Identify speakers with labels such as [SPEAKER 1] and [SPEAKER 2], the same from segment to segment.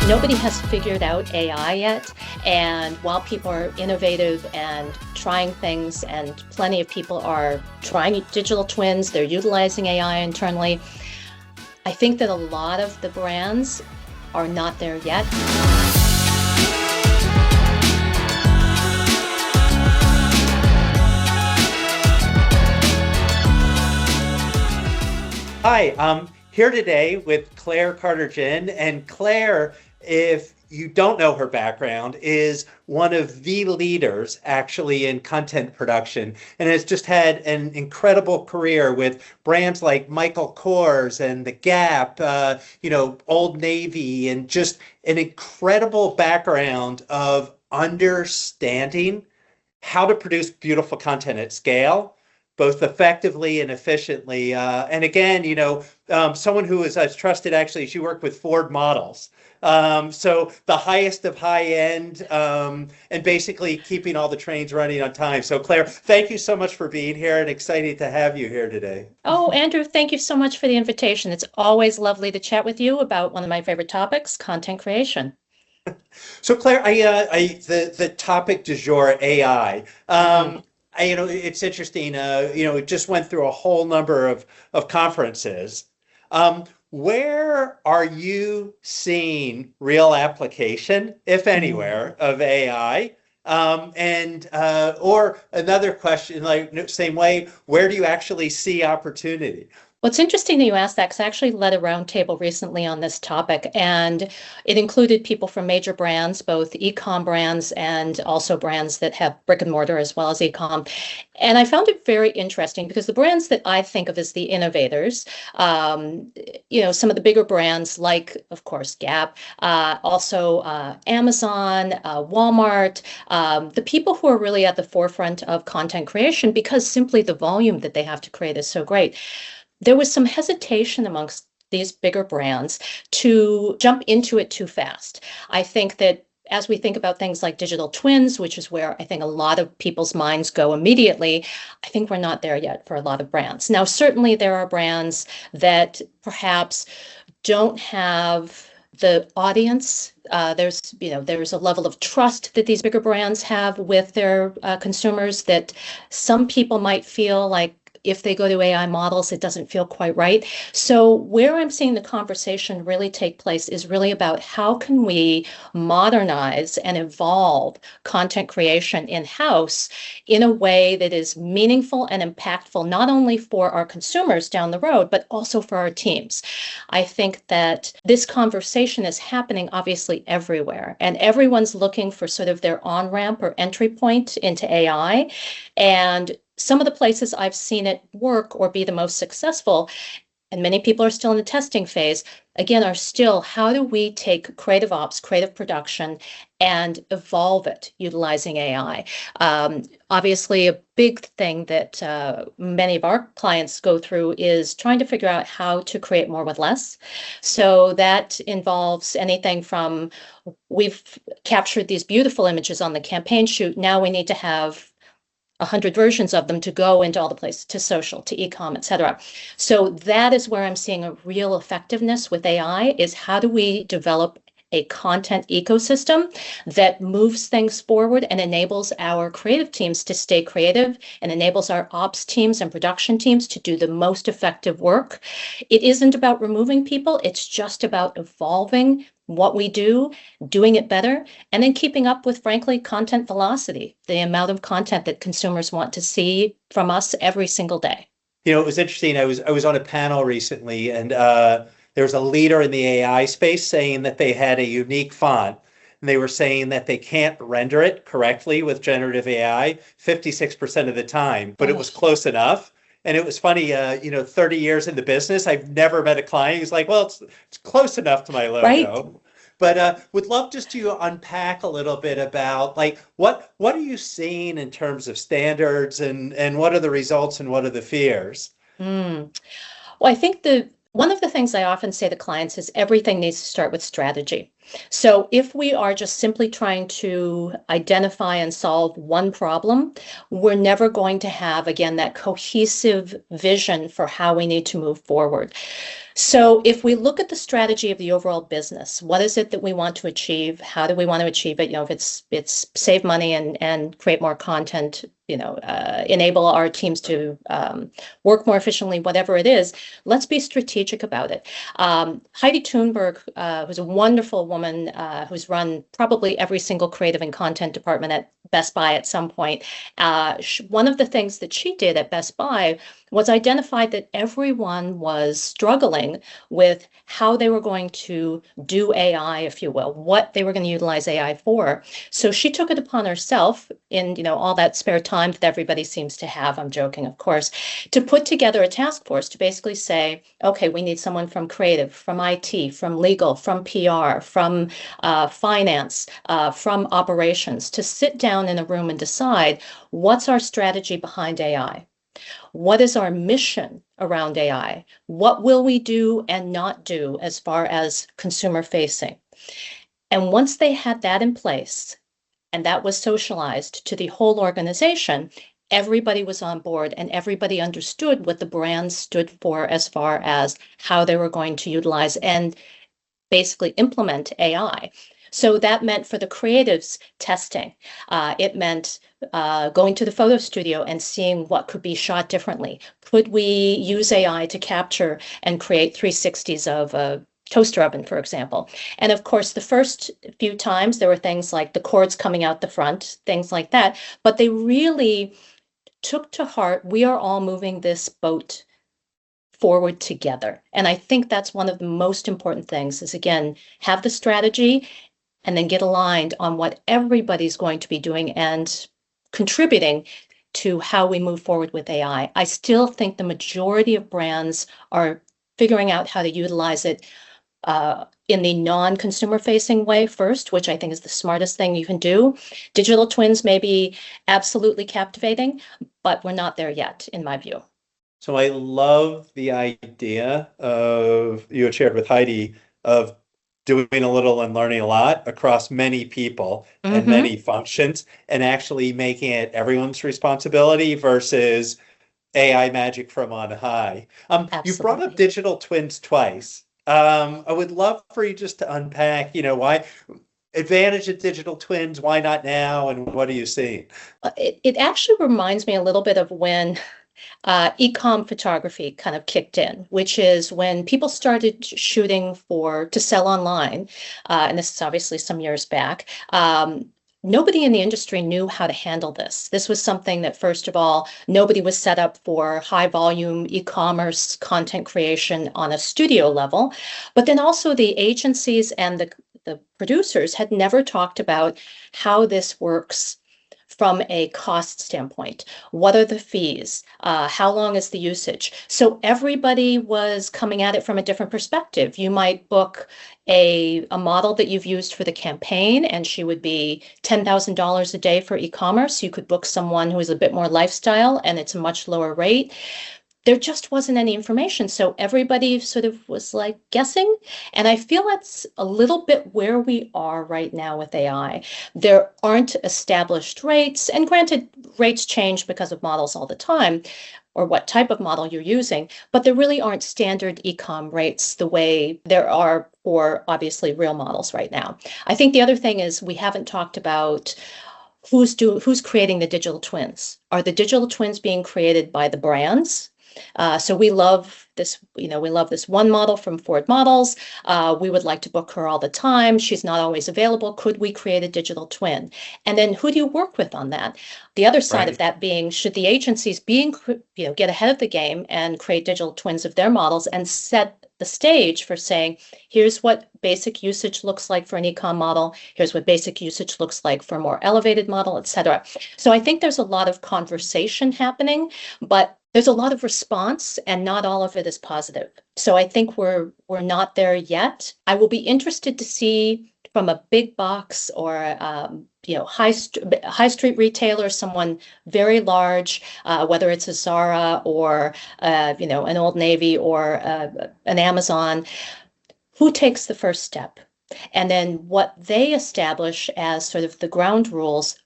[SPEAKER 1] Nobody has figured out AI yet, and while people are innovative and trying things, and plenty of people are trying digital twins, they're utilizing AI internally, I think that a lot of the brands are not there yet.
[SPEAKER 2] Hi, I'm here today with Clair Carter-Ginn, and Clair, if you don't know her background, is one of the leaders actually in content production and has just had an incredible career with brands like Michael Kors and The Gap, Old Navy, and just an incredible background of understanding how to produce beautiful content at scale, both effectively and efficiently. And again, someone who is as trusted, actually, she worked with Ford models. So the highest of high end, and basically keeping all the trains running on time. So Clair, thank you so much for being here, and excited to have you here today.
[SPEAKER 1] Oh, Andrew, thank you so much for the invitation. It's always lovely to chat with you about one of my favorite topics, content creation.
[SPEAKER 2] So Clair, the topic du jour, AI. It's interesting. It just went through a whole number of conferences. Where are you seeing real application, if anywhere, of AI? Or another question, like same way, where do you actually see opportunity?
[SPEAKER 1] Well, it's interesting that you asked that because I actually led a roundtable recently on this topic, and it included people from major brands, both e-com brands and also brands that have brick and mortar as well as e-com. And I found it very interesting because the brands that I think of as the innovators, some of the bigger brands like, of course, Gap, also Amazon, Walmart, the people who are really at the forefront of content creation because simply the volume that they have to create is so great. There was some hesitation amongst these bigger brands to jump into it too fast. I think that as we think about things like digital twins, which is where I think a lot of people's minds go immediately, I think we're not there yet for a lot of brands. Now, certainly there are brands that perhaps don't have the audience. There's a level of trust that these bigger brands have with their consumers that some people might feel like if they go to AI models, it doesn't feel quite right. So where I'm seeing the conversation really take place is really about how can we modernize and evolve content creation in-house in a way that is meaningful and impactful, not only for our consumers down the road, but also for our teams. I think that this conversation is happening obviously everywhere, and everyone's looking for sort of their on-ramp or entry point into AI. And some of the places I've seen it work or be the most successful, and many people are still in the testing phase, again, are still how do we take creative ops, creative production, and evolve it utilizing AI? Obviously, a big thing that many of our clients go through is trying to figure out how to create more with less. So that involves anything from we've captured these beautiful images on the campaign shoot, now we need to have 100 versions of them to go into all the places, to social, to e-com, et cetera. So that is where I'm seeing a real effectiveness with AI, is how do we develop a content ecosystem that moves things forward and enables our creative teams to stay creative and enables our ops teams and production teams to do the most effective work. It isn't about removing people, it's just about evolving what we do, doing it better, and then keeping up with, frankly, content velocity, the amount of content that consumers want to see from us every single day.
[SPEAKER 2] It was interesting. I was on a panel recently, and there was a leader in the AI space saying that they had a unique font. And they were saying that they can't render it correctly with generative AI 56% of the time, but it was close enough. And it was funny, 30 years in the business, I've never met a client who's like, well, it's close enough to my logo.
[SPEAKER 1] Right.
[SPEAKER 2] But would love just to unpack a little bit about what are you seeing in terms of standards and what are the results and what are the fears?
[SPEAKER 1] Well, I think one of the things I often say to clients is everything needs to start with strategy. So if we are just simply trying to identify and solve one problem, we're never going to have, again, that cohesive vision for how we need to move forward. So if we look at the strategy of the overall business, what is it that we want to achieve? How do we want to achieve it? If it's save money and create more content, enable our teams to work more efficiently, whatever it is, let's be strategic about it. Heidi Thunberg, who's a wonderful woman who's run probably every single creative and content department at Best Buy at some point. One of the things that she did at Best Buy was identified that everyone was struggling with how they were going to do AI, if you will, what they were going to utilize AI for. So she took it upon herself in, all that spare time that everybody seems to have, I'm joking, of course, to put together a task force to basically say, okay, we need someone from creative, from IT, from legal, from PR, from finance, from operations to sit down in a room and decide what's our strategy behind AI. What is our mission around AI? What will we do and not do as far as consumer facing? And once they had that in place, and that was socialized to the whole organization, everybody was on board and everybody understood what the brand stood for as far as how they were going to utilize and basically implement AI. So that meant for the creatives testing. It meant going to the photo studio and seeing what could be shot differently. Could we use AI to capture and create 360s of a toaster oven, for example? And of course, the first few times there were things like the cords coming out the front, things like that. But they really took to heart, we are all moving this boat forward together. And I think that's one of the most important things is, again, have the strategy and then get aligned on what everybody's going to be doing and contributing to how we move forward with AI. I still think the majority of brands are figuring out how to utilize it in the non-consumer facing way first, which I think is the smartest thing you can do. Digital twins may be absolutely captivating, but we're not there yet, in my view.
[SPEAKER 2] So I love the idea of you had shared with Heidi of doing a little and learning a lot across many people and many functions and actually making it everyone's responsibility versus AI magic from on high. You brought up
[SPEAKER 1] Absolutely.
[SPEAKER 2] digital twins twice. I would love for you just to unpack, why advantage of digital twins, why not now, and what are you seeing?
[SPEAKER 1] It actually reminds me a little bit of when e-com photography kind of kicked in, which is when people started shooting to sell online, and this is obviously some years back. Nobody in the industry knew how to handle this. This was something that, first of all, nobody was set up for high volume e-commerce content creation on a studio level. But then also the agencies and the producers had never talked about how this works from a cost standpoint. What are the fees? How long is the usage? So everybody was coming at it from a different perspective. You might book a model that you've used for the campaign, and she would be $10,000 a day for e-commerce. You could book someone who is a bit more lifestyle, and it's a much lower rate. There just wasn't any information. So everybody sort of was like guessing. And I feel that's a little bit where we are right now with AI. There aren't established rates. And granted, rates change because of models all the time, or what type of model you're using, but there really aren't standard e-com rates the way there are for obviously real models right now. I think the other thing is we haven't talked about who's creating the digital twins. Are the digital twins being created by the brands? So we love this, we love this one model from Ford Models. We would like to book her all the time. She's not always available. Could we create a digital twin? And then who do you work with on that? The other side of that being, should the agencies get ahead of the game and create digital twins of their models and set the stage for saying, here's what basic usage looks like for an e-com model. Here's what basic usage looks like for a more elevated model, et cetera. So I think there's a lot of conversation happening, but there's a lot of response and not all of it is positive. So I think we're not there yet. I will be interested to see from a big box or high street retailer, someone very large, whether it's a Zara or an Old Navy or an Amazon, who takes the first step. And then what they establish as sort of the ground rules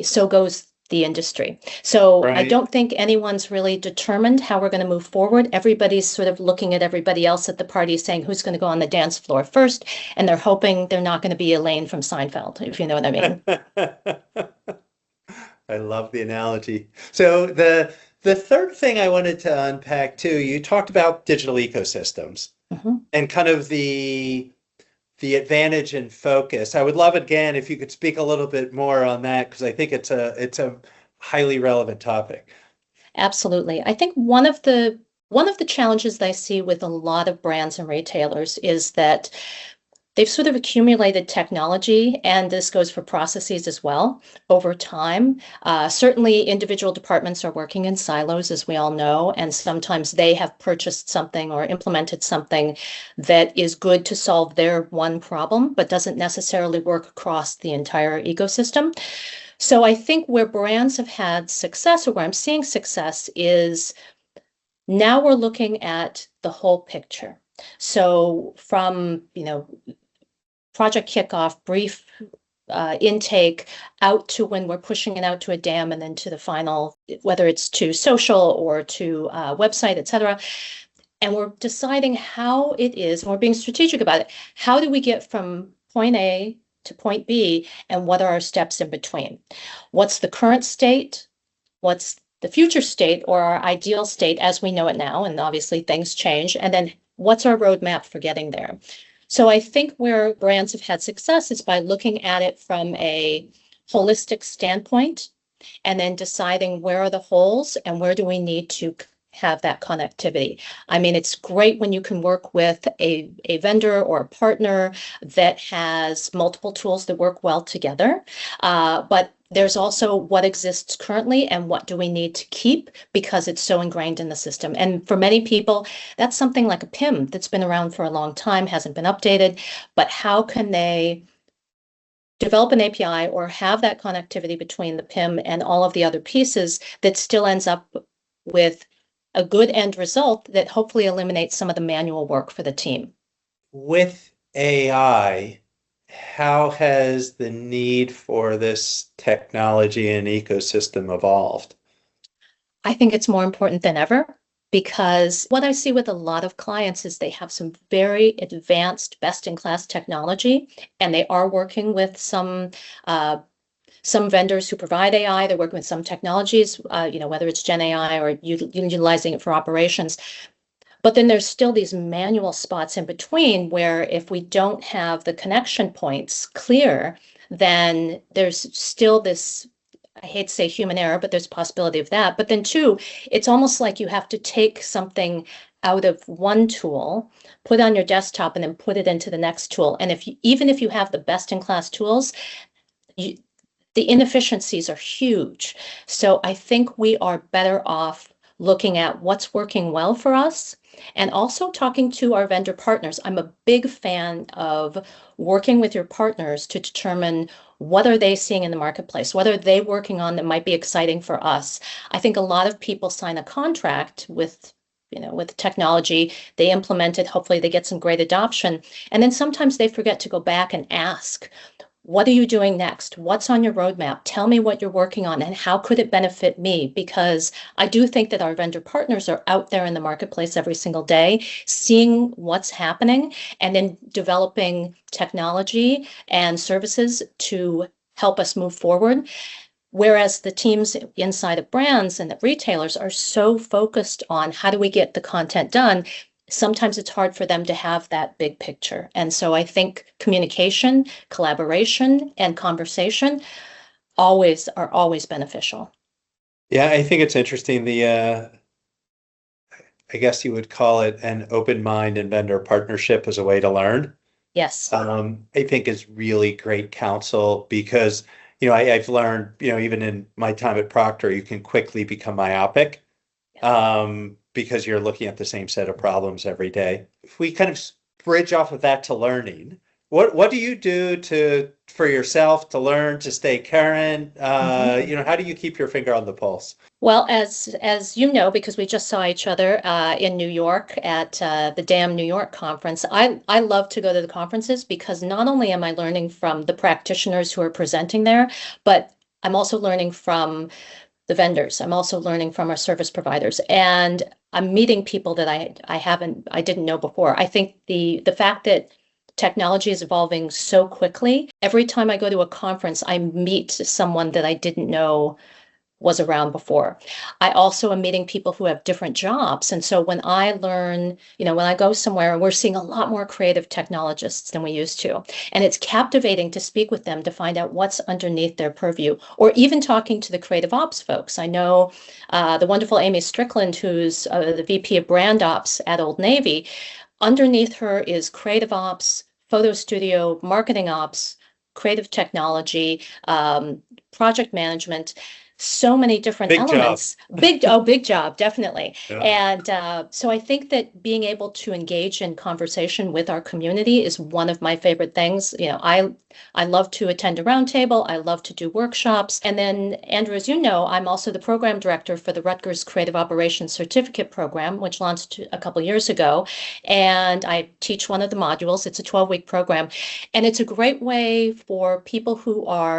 [SPEAKER 1] so goes the industry. So I
[SPEAKER 2] Right.
[SPEAKER 1] don't think anyone's really determined how we're going to move forward. Everybody's sort of looking at everybody else at the party saying who's going to go on the dance floor first, and they're hoping they're not going to be Elaine from Seinfeld, if you know what I mean.
[SPEAKER 2] I love the analogy. So the third thing I wanted to unpack too, you talked about digital ecosystems
[SPEAKER 1] Mhm.
[SPEAKER 2] and kind of the advantage and focus. I would love it again if you could speak a little bit more on that because I think it's a highly relevant topic.
[SPEAKER 1] Absolutely. I think one of the challenges that I see with a lot of brands and retailers is that they've sort of accumulated technology, and this goes for processes as well over time. Certainly, individual departments are working in silos, as we all know, and sometimes they have purchased something or implemented something that is good to solve their one problem, but doesn't necessarily work across the entire ecosystem. So I think where brands have had success, or where I'm seeing success, is now we're looking at the whole picture. So from, project kickoff, brief intake out to when we're pushing it out to a DAM and then to the final, whether it's to social or to website, et cetera. And we're deciding how it is, and we're being strategic about it. How do we get from point A to point B, and what are our steps in between? What's the current state? What's the future state or our ideal state as we know it now? And obviously things change. And then what's our roadmap for getting there? So I think where brands have had success is by looking at it from a holistic standpoint and then deciding where are the holes and where do we need to have that connectivity. I mean, it's great when you can work with a vendor or a partner that has multiple tools that work well together. But there's also what exists currently and what do we need to keep because it's so ingrained in the system. And for many people, that's something like a PIM that's been around for a long time, hasn't been updated, but how can they develop an API or have that connectivity between the PIM and all of the other pieces that still ends up with a good end result that hopefully eliminates some of the manual work for the team.
[SPEAKER 2] With AI, how has the need for this technology and ecosystem evolved?
[SPEAKER 1] I think it's more important than ever because what I see with a lot of clients is they have some very advanced, best-in-class technology, and they are working with some vendors who provide AI. They're working with some technologies, whether it's Gen AI or utilizing it for operations. But then there's still these manual spots in between where if we don't have the connection points clear, then there's still this, I hate to say human error, but there's a possibility of that. But then two, it's almost like you have to take something out of one tool, put on your desktop, and then put it into the next tool. And even if you have the best in class tools, you, the inefficiencies are huge. So I think we are better off looking at what's working well for us and also talking to our vendor partners. I'm a big fan of working with your partners to determine what are they seeing in the marketplace, what are they working on that might be exciting for us. I think a lot of people sign a contract with technology, they implement it, hopefully they get some great adoption. And then sometimes they forget to go back and ask, what are you doing next? What's on your roadmap? Tell me what you're working on and how could it benefit me? Because I do think that our vendor partners are out there in the marketplace every single day, seeing what's happening and then developing technology and services to help us move forward. Whereas the teams inside of brands and the retailers are so focused on how do we get the content done, sometimes it's hard for them to have that big picture. And so I think communication, collaboration, and conversation are always beneficial.
[SPEAKER 2] Yeah, I think it's interesting. I guess you would call it an open mind and vendor partnership as a way to learn.
[SPEAKER 1] Yes.
[SPEAKER 2] I think is really great counsel because, I've learned, even in my time at Procter, you can quickly become myopic because you're looking at the same set of problems every day. If we kind of bridge off of that to learning, what do you do for yourself to learn to stay current?
[SPEAKER 1] Mhm.
[SPEAKER 2] How do you keep your finger on the pulse?
[SPEAKER 1] Well, as you know, because we just saw each other in New York at the DAM New York conference, I love to go to the conferences because not only am I learning from the practitioners who are presenting there, but I'm also learning from the vendors. I'm also learning from our service providers, and I'm meeting people that I didn't know before. I think the fact that technology is evolving so quickly, every time I go to a conference, I meet someone that I didn't know was around before. I also am meeting people who have different jobs. And so when I learn, when I go somewhere, we're seeing a lot more creative technologists than we used to. And it's captivating to speak with them to find out what's underneath their purview, or even talking to the creative ops folks. I know the wonderful Amy Strickland, who's the VP of Brand Ops at Old Navy. Underneath her is creative ops, photo studio, marketing ops, creative technology, project management, so many different
[SPEAKER 2] Big job.
[SPEAKER 1] elements. Big job, definitely.
[SPEAKER 2] Yeah.
[SPEAKER 1] And so I think that being able to engage in conversation with our community is one of my favorite things. I love to attend a roundtable. I love to do workshops. And then, Andrew, as you know, I'm also the program director for the Rutgers Creative Operations Certificate Program, which launched a couple years ago. And I teach one of the modules. It's a 12-week program. And it's a great way for people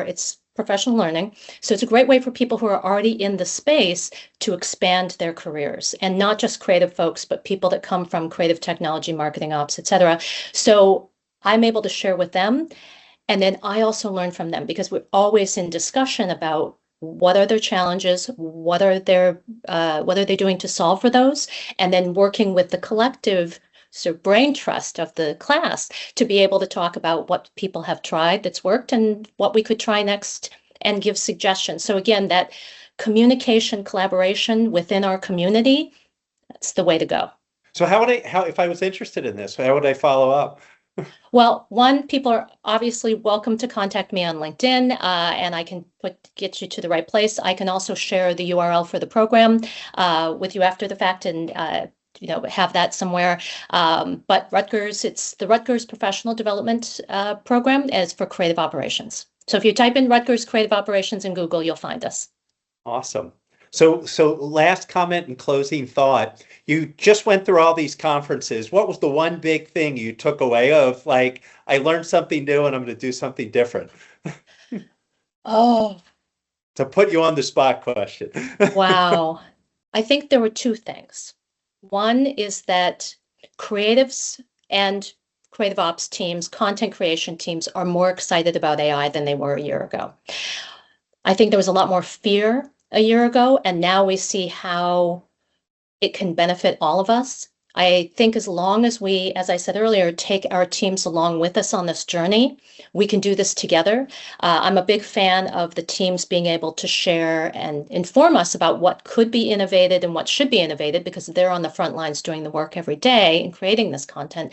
[SPEAKER 1] it's professional learning. So it's a great way for people who are already in the space to expand their careers, and not just creative folks, but people that come from creative technology, marketing ops, et cetera. So I'm able to share with them. And then I also learn from them, because we're always in discussion about what are their challenges, what are they doing to solve for those, and then working with the collective sort of brain trust of the class to be able to talk about what people have tried that's worked and what we could try next, and give suggestions. So again, that communication, collaboration within our community, that's the way to go.
[SPEAKER 2] So if I was interested in this, how would I follow up?
[SPEAKER 1] Well, one, people are obviously welcome to contact me on LinkedIn, and I can get you to the right place. I can also share the URL for the program with you after the fact, and have that somewhere. But Rutgers, it's the Rutgers Professional Development Program, as for creative operations. So if you type in Rutgers Creative Operations in Google, you'll find us.
[SPEAKER 2] Awesome. So last comment and closing thought. You just went through all these conferences. What was the one big thing you took away of, like, I learned something new and I'm going to do something different?
[SPEAKER 1] Oh,
[SPEAKER 2] To put you on the spot question.
[SPEAKER 1] wow. I think there were two things. One is that creatives and creative ops teams, content creation teams, are more excited about AI than they were a year ago. I think there was a lot more fear a year ago, and now we see how it can benefit all of us. I think as long as we, as I said earlier, take our teams along with us on this journey, we can do this together. I'm a big fan of the teams being able to share and inform us about what could be innovated and what should be innovated, because they're on the front lines doing the work every day and creating this content.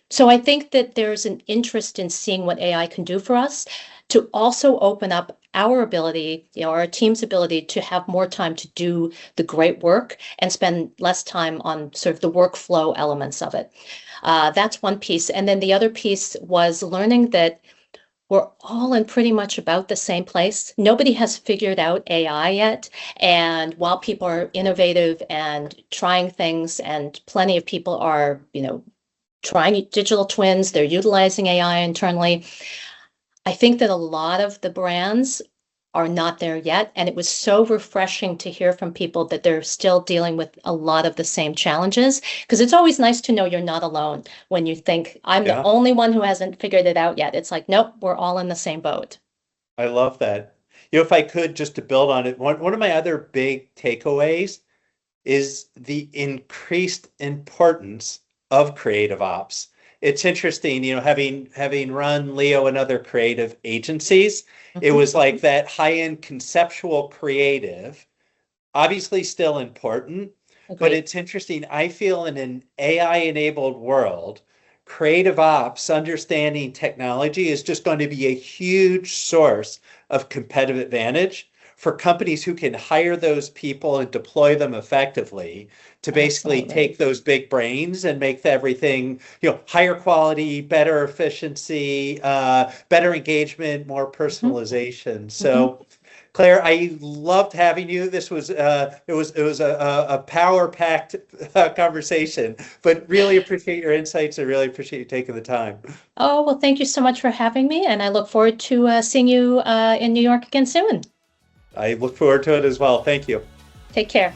[SPEAKER 1] So I think that there's an interest in seeing what AI can do for us, to also open up our ability, our team's ability to have more time to do the great work and spend less time on sort of the workflow elements of it. That's one piece. And then the other piece was learning that we're all in pretty much about the same place. Nobody has figured out AI yet. And while people are innovative and trying things, and plenty of people are, trying digital twins, they're utilizing AI internally, I think that a lot of the brands are not there yet. And it was so refreshing to hear from people that they're still dealing with a lot of the same challenges, because it's always nice to know you're not alone when you think I'm the only one who hasn't figured it out yet. It's like, nope, we're all in the same boat.
[SPEAKER 2] I love that. If I could, just to build on it, one of my other big takeaways is the increased importance of creative ops. It's interesting, having run Leo and other creative agencies, it was like that high-end conceptual creative, obviously still important, but it's interesting. I feel in an AI-enabled world, creative ops, understanding technology, is just going to be a huge source of competitive advantage for companies who can hire those people and deploy them effectively to basically take those big brains and make everything, higher quality, better efficiency, better engagement, more personalization. So, Claire, I loved having you. This was it was a power-packed conversation, but really appreciate your insights. I really appreciate you taking the time.
[SPEAKER 1] Oh, well, thank you so much for having me, and I look forward to seeing you in New York again soon.
[SPEAKER 2] I look forward to it as well. Thank you.
[SPEAKER 1] Take care.